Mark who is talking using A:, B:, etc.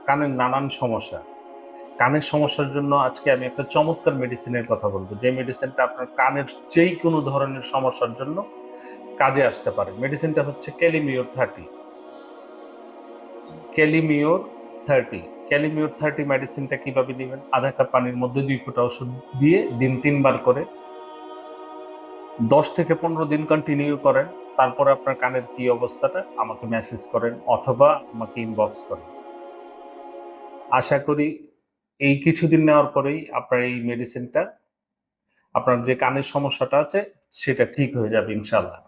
A: কানের নানান সমস্যা। কানের সমস্যার জন্য আজকে আমি একটা চমৎকার মেডিসিনের কথা বলবো, যে মেডিসিনটা আপনার কানের যেই কোনো ধরনের সমস্যার জন্য কাজে আসতে পারে। মেডিসিনটা হচ্ছে ক্যালিমিওর 30। ক্যালিমিওর 30। ক্যালিমিওর 30 মেডিসিনটা কিভাবে দিবেন? আধা কাপ পানির মধ্যে 2 ফোঁটা ওষুধ দিয়ে দিন 3 বার করে 10 থেকে 15 দিন কন্টিনিউ করেন। তারপরে আপনার কানের কি অবস্থাটা আমাকে মেসেজ করেন অথবা আমাকে ইনবক্স করেন। আশা করি এই কিছুদিন নেওয়ার পরেই আপনার এই মেডিসিনটা, আপনার যে কানের সমস্যাটা আছে সেটা ঠিক হয়ে যাবে ইনশাল্লাহ।